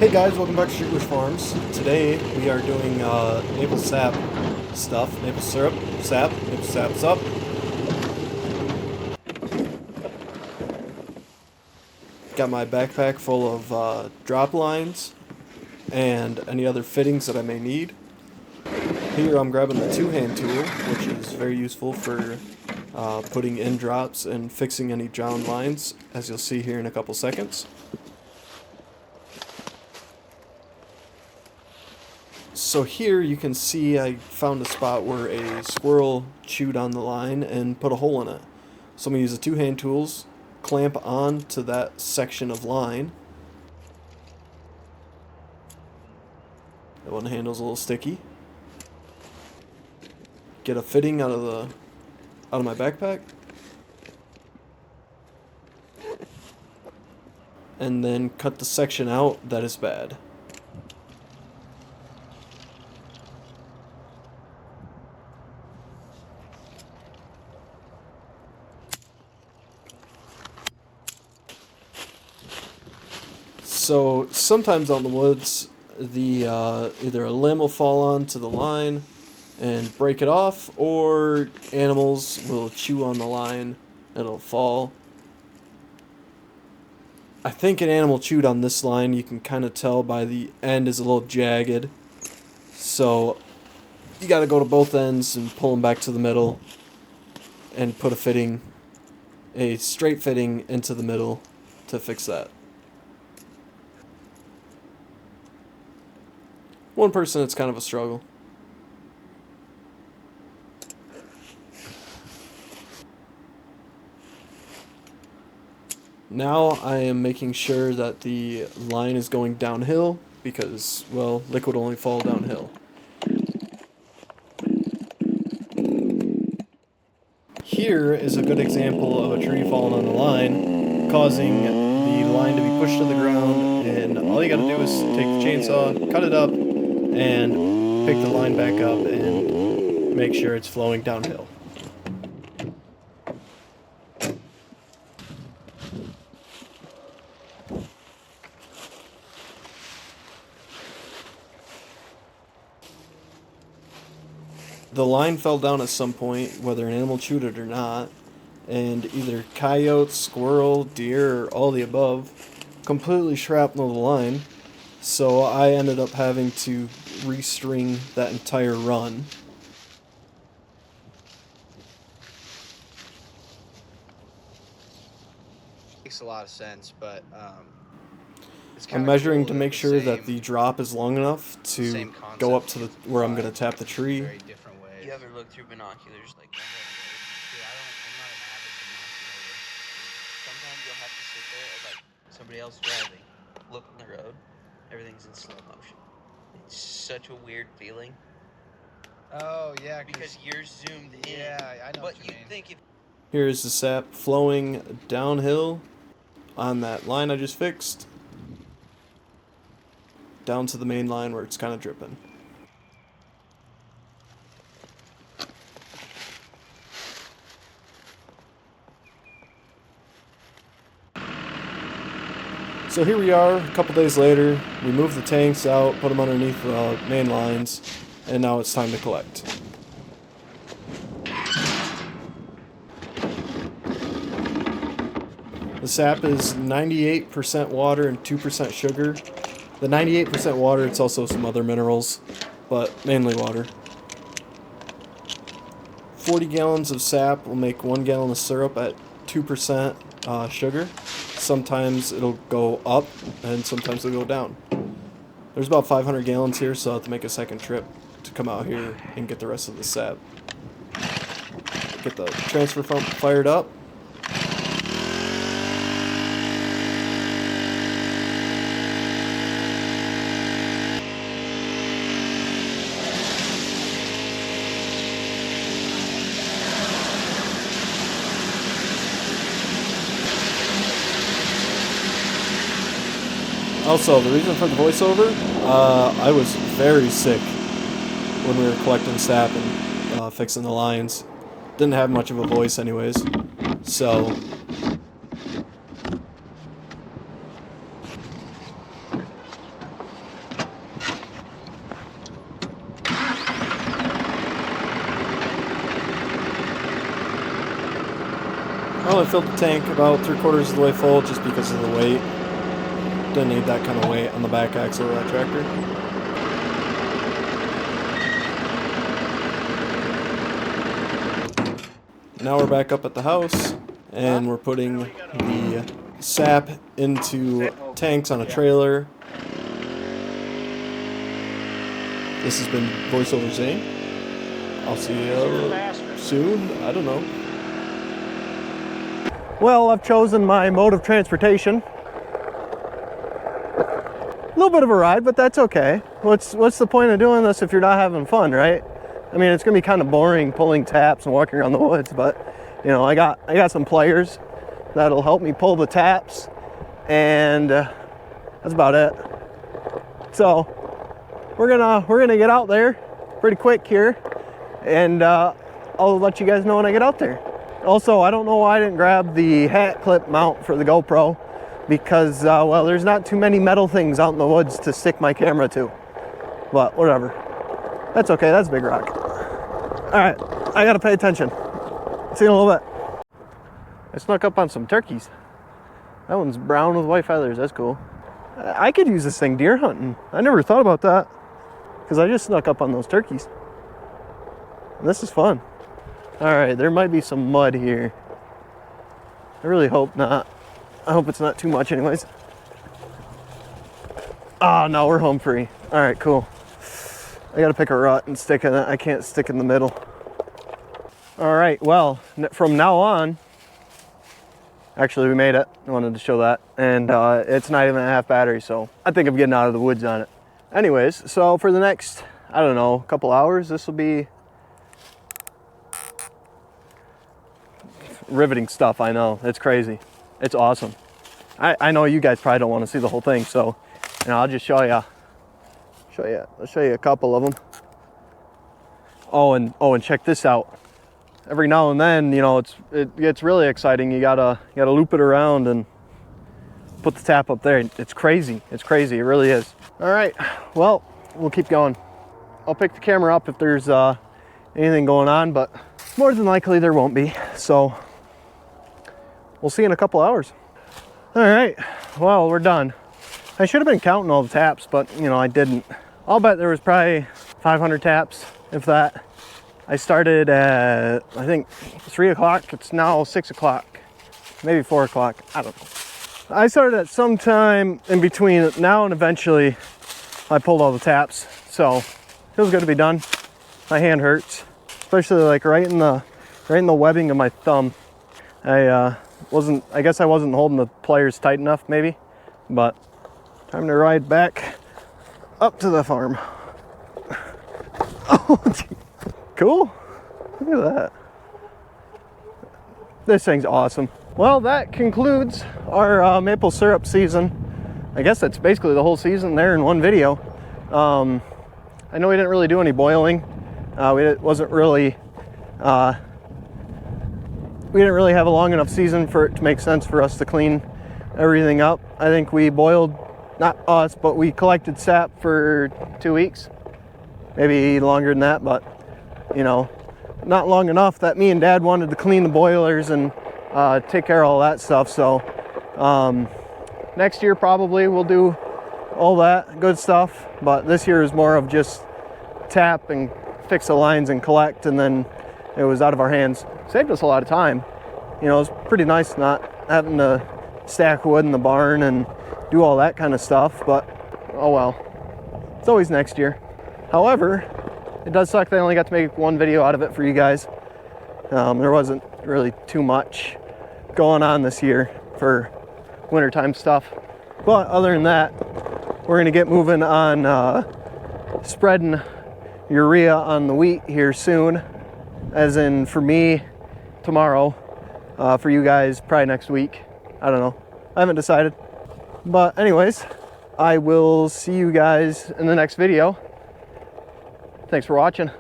Hey guys, welcome back to Streetwish Farms. Today we are doing maple sap stuff. Maple syrup, sap, maple sap's up. Got my backpack full of drop lines and any other fittings that I may need. Here I'm grabbing the two-hand tool, which is very useful for putting in drops and fixing any drowned lines, as you'll see here in a couple seconds. So here you can see I found a spot where a squirrel chewed on the line and put a hole in it. So I'm going to use the two-hand tools, clamp on to that section of line. That one handle's a little sticky. Get a fitting out of my backpack. And then cut the section out that is bad. So sometimes out in the woods, the either a limb will fall onto the line and break it off, or animals will chew on the line and it'll fall. I think an animal chewed on this line. You can kind of tell by the end is a little jagged. So you got to go to both ends and pull them back to the middle and put a straight fitting into the middle to fix that. One person, it's kind of a struggle. Now I am making sure that the line is going downhill because, well, liquid only fall downhill. Here is a good example of a tree falling on the line, causing the line to be pushed to the ground, and all you gotta do is take the chainsaw, cut it up, and pick the line back up and make sure it's flowing downhill. The line fell down at some point, whether an animal chewed it or not, and either coyotes, squirrel, deer, or all the above completely shrapnel the line, so I ended up having to restring that entire run. Makes a lot of sense, but it's I'm kind of measuring cool to that make the sure that same the drop is long enough to same go up concept to the gets where I'm applied going to tap the in tree. very different ways. You ever look through binoculars like one way? Dude, I'm not an avid binocular. Sometimes you'll have to sit there and like somebody else driving, look on the road, everything's in slow motion. It's such a weird feeling Oh yeah, because you're zoomed in. yeah, I know But what you you'd mean. think if Here is the sap flowing downhill on that line I just fixed, down to the main line where it's kind of dripping. So here we are, a couple days later. We moved the tanks out, put them underneath the main lines, and now it's time to collect. The sap is 98% water and 2% sugar. The 98% water, it's also some other minerals, but mainly water. 40 gallons of sap will make 1 gallon of syrup at 2% sugar. Sometimes it'll go up and sometimes it'll go down. There's about 500 gallons here, so I'll have to make a second trip to come out here and get the rest of the sap. Get the transfer pump fired up. Also, the reason for the voiceover, I was very sick when we were collecting sap and fixing the lines. Didn't have much of a voice anyways, so I only filled the tank about 3/4 of the way full just because of the weight. Didn't need that kind of weight on the back axle of that tractor. Now we're back up at the house, and we're putting the sap into tanks on a trailer. This has been VoiceOver Zane. I'll see you soon. I don't know. Well, I've chosen my mode of transportation. A little bit of a ride, but that's okay. What's the point of doing this if you're not having fun, right? I mean, it's gonna be kind of boring pulling taps and walking around the woods, but you know, I got some pliers that'll help me pull the taps, and that's about it. So we're gonna get out there pretty quick here, and I'll let you guys know when I get out there. Also, I don't know why I didn't grab the hat clip mount for the GoPro, because well, there's not too many metal things out in the woods to stick my camera to, but whatever. That's okay, that's Big Rock. All right, I gotta pay attention. See you in a little bit. I snuck up on some turkeys. That one's brown with white feathers, that's cool. I could use this thing deer hunting. I never thought about that, because I just snuck up on those turkeys. And this is fun. All right, there might be some mud here. I really hope not. I hope it's not too much anyways. Oh no, we're home free. All right, cool. I gotta pick a rut and stick in it. I can't stick in the middle. All right, well, from now on, actually we made it. I wanted to show that. And it's not even a half battery, so I think I'm getting out of the woods on it. Anyways, so for the next, I don't know, couple hours, this will be riveting stuff. I know, it's crazy. It's awesome. I know you guys probably don't want to see the whole thing, so you know, I'll just show you. I'll show you a couple of them. Oh, and check this out. Every now and then, you know, it gets really exciting. You gotta loop it around and put the tap up there. It's crazy. It's crazy. It really is. All right. Well, we'll keep going. I'll pick the camera up if there's anything going on, but more than likely there won't be. So we'll see in a couple hours. All right. Well, we're done. I should have been counting all the taps, but you know, I didn't. I'll bet there was probably 500 taps, if that. I started at, I think, 3 o'clock. It's now 6 o'clock, maybe 4 o'clock. I don't know. I started at some time in between now and eventually I pulled all the taps. So it feels good to be done. My hand hurts, especially like right in the webbing of my thumb. I guess I wasn't holding the pliers tight enough, maybe, but time to ride back up to the farm. Oh, cool. Look at that. This thing's awesome. Well, that concludes our maple syrup season. I guess that's basically the whole season there in one video. I know we didn't really do any boiling. We didn't really have a long enough season for it to make sense for us to clean everything up. I think we boiled, not us, but we collected sap for 2 weeks, maybe longer than that, but you know, not long enough that me and Dad wanted to clean the boilers and take care of all that stuff. So next year probably we'll do all that good stuff, but this year is more of just tap and fix the lines and collect, and then it was out of our hands. Saved us a lot of time. You know, it's pretty nice not having to stack wood in the barn and do all that kind of stuff, but oh well. It's always next year. However, it does suck that I only got to make one video out of it for you guys. There wasn't really too much going on this year for wintertime stuff. But other than that, we're gonna get moving on spreading urea on the wheat here soon. As in for me, tomorrow. For you guys, probably next week. I don't know. I haven't decided. But anyways, I will see you guys in the next video. Thanks for watching.